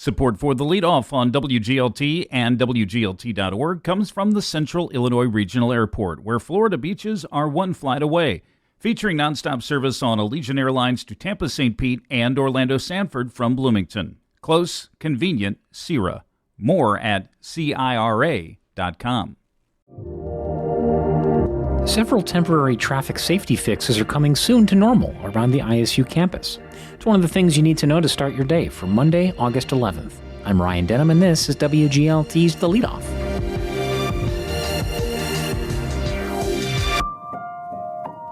Support for the Leadoff on WGLT and WGLT.org comes from the Central Illinois Regional Airport, where Florida beaches are one flight away. Featuring nonstop service on Allegiant Airlines to Tampa St. Pete and Orlando Sanford from Bloomington. Close, convenient, CIRA. More at CIRA.com. Several temporary traffic safety fixes are coming soon to normal around the ISU campus. It's one of the things you need to know to start your day for Monday, August 11th. I'm Ryan Denham, and this is WGLT's The Leadoff.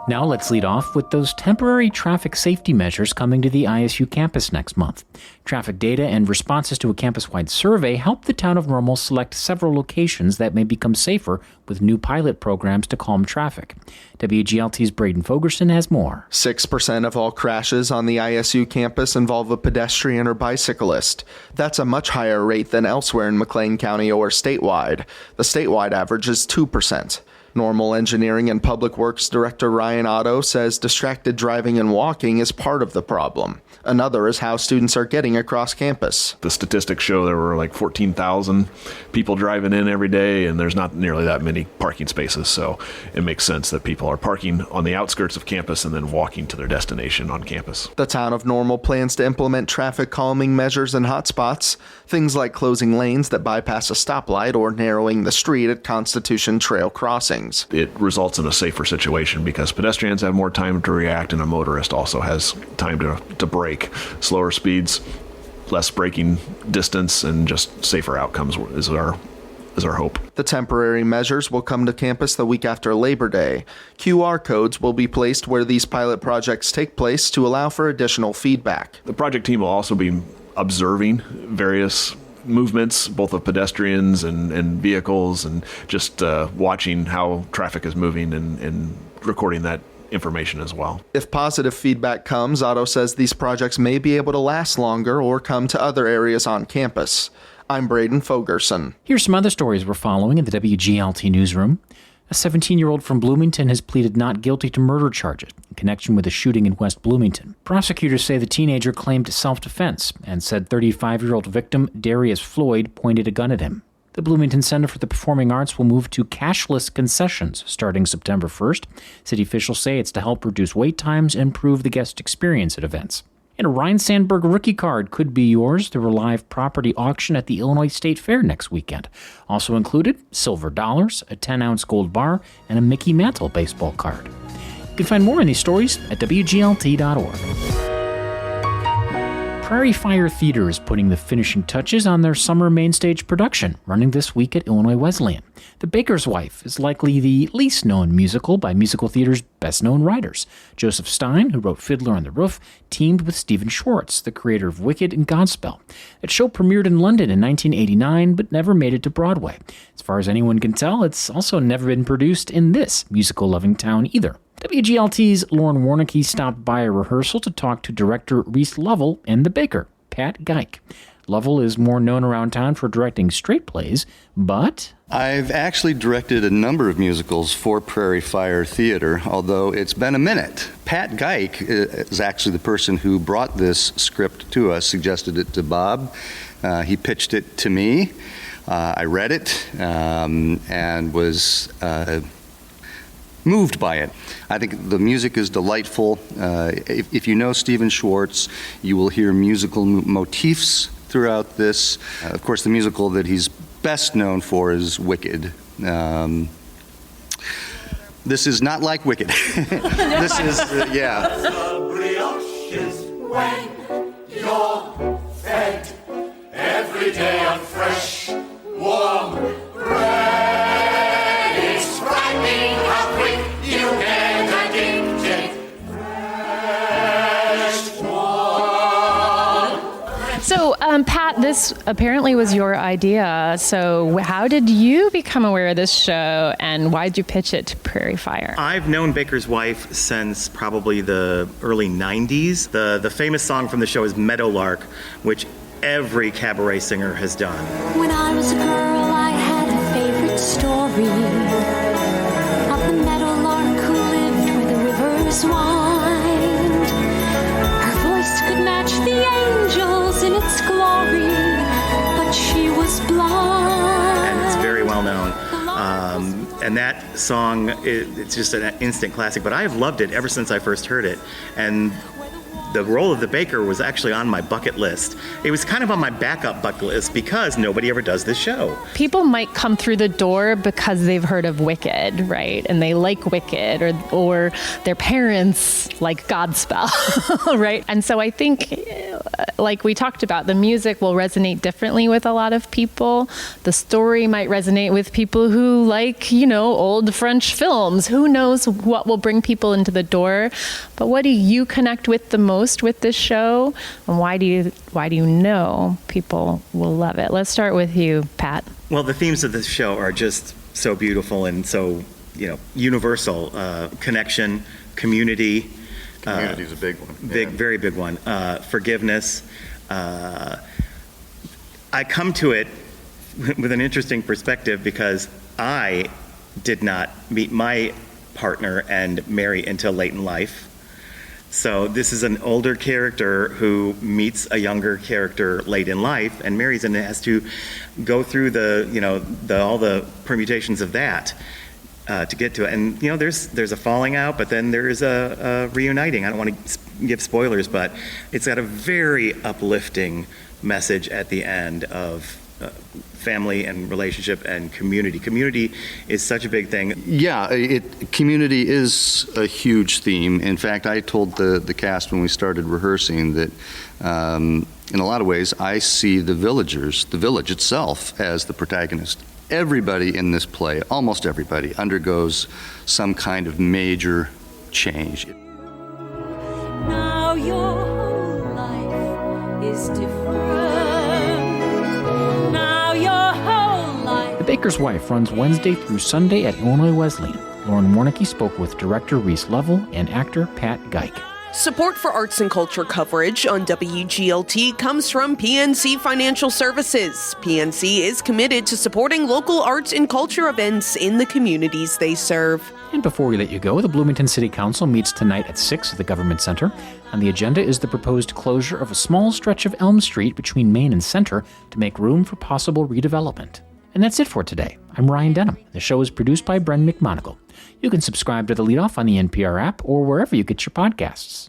Now let's lead off with those temporary traffic safety measures coming to the ISU campus next month. Traffic data and responses to a campus-wide survey helped the town of Normal select several locations that may become safer with new pilot programs to calm traffic. WGLT's Braden Fogerson has more. 6% of all crashes on the ISU campus involve a pedestrian or bicyclist. That's a much higher rate than elsewhere in McLean County or statewide. The statewide average is 2%. Normal Engineering and Public Works Director Ryan Otto says distracted driving and walking is part of the problem. Another is how students are getting across campus. The statistics show there were like 14,000 people driving in every day, and there's not nearly that many parking spaces, so it makes sense that people are parking on the outskirts of campus and then walking to their destination on campus. The town of Normal plans to implement traffic calming measures in hotspots, things like closing lanes that bypass a stoplight or narrowing the street at Constitution Trail crossings. It results in a safer situation because pedestrians have more time to react, and a motorist also has time to brake. Slower speeds, less braking distance, and just safer outcomes is our hope. The temporary measures will come to campus the week after Labor Day. QR codes will be placed where these pilot projects take place to allow for additional feedback. The project team will also be observing various movements, both of pedestrians and vehicles, and just watching how traffic is moving and recording that information as well. If positive feedback comes, Otto says these projects may be able to last longer or come to other areas on campus. I'm Braden Fogerson. Here's some other stories we're following in the WGLT newsroom. A 17-year-old from Bloomington has pleaded not guilty to murder charges in connection with a shooting in West Bloomington. Prosecutors say the teenager claimed self-defense and said 35-year-old victim Darius Floyd pointed a gun at him. The Bloomington Center for the Performing Arts will move to cashless concessions starting September 1st. City officials say it's to help reduce wait times and improve the guest experience at events. And a Ryan Sandberg rookie card could be yours through a live property auction at the Illinois State Fair next weekend. Also included, silver dollars, a 10-ounce gold bar, and a Mickey Mantle baseball card. You can find more on these stories at WGLT.org. Prairie Fire Theatre is putting the finishing touches on their summer main stage production, running this week at Illinois Wesleyan. The Baker's Wife is likely the least known musical by musical theater's best-known writers. Joseph Stein, who wrote Fiddler on the Roof, teamed with Stephen Schwartz, the creator of Wicked and Godspell. That show premiered in London in 1989, but never made it to Broadway. As far as anyone can tell, it's also never been produced in this musical-loving town either. WGLT's Lauren Warnicki stopped by a rehearsal to talk to director Reese Lovell and the Baker, Pat Geik. Lovell is more known around town for directing straight plays, but I've actually directed a number of musicals for Prairie Fire Theatre, although it's been a minute. Pat Geik is actually the person who brought this script to us, suggested it to Bob. He pitched it to me. I read it and was moved by it. I think the music is delightful. If you know Stephen Schwartz, you will hear musical motifs throughout this. Of course, the musical that he's best known for is Wicked. This is not like Wicked. This is, yeah. When you're fed every day on fresh, warm bread, it's frightening how quick you get addicted. Fresh warm. So, Pat, this apparently was your idea. So how did you become aware of this show, and why did you pitch it to Prairie Fire? I've known Baker's Wife since probably the early 90s. The famous song from the show is Meadowlark, which every cabaret singer has done. When I was a girl, I had a favorite story of the meadowlark who lived where the rivers wind. Her voice could match the angels in its glory. And that song, it's just an instant classic, but I have loved it ever since I first heard it. And the role of the baker was actually on my bucket list. It was kind of on my backup bucket list because nobody ever does this show. People might come through the door because they've heard of Wicked, right? And they like Wicked, or their parents like Godspell, right? And so I think, like we talked about, the music will resonate differently with a lot of people. The story might resonate with people who like, old French films. Who knows what will bring people into the door? But what do you connect with the most with this show, and why do you know people will love it? Let's start with you, Pat. Well, the themes of this show are just so beautiful and so universal. Connection, community. Community's a big one. Very big one. Forgiveness. I come to it with an interesting perspective because I did not meet my partner and marry until late in life. So this is an older character who meets a younger character late in life and marries, and has to go through all the permutations of that to get to it. And there's a falling out, but then there is a reuniting. I don't want to give spoilers, but it's got a very uplifting message at the end of family and relationship and community. Community is such a big thing. Yeah, community is a huge theme. In fact, I told the cast when we started rehearsing that in a lot of ways I see the village itself as the protagonist. Everybody in this play, almost everybody, undergoes some kind of major change. Now your whole life is different. The Baker's Wife runs Wednesday through Sunday at Illinois Wesleyan. Lauren Warnicki spoke with director Reese Lovell and actor Pat Geik. Support for arts and culture coverage on WGLT comes from PNC Financial Services. PNC is committed to supporting local arts and culture events in the communities they serve. And before we let you go, the Bloomington City Council meets tonight at 6 at the Government Center. On the agenda is the proposed closure of a small stretch of Elm Street between Main and Center to make room for possible redevelopment. And that's it for today. I'm Ryan Denham. The show is produced by Bren McMonagle. You can subscribe to The Leadoff on the NPR app or wherever you get your podcasts.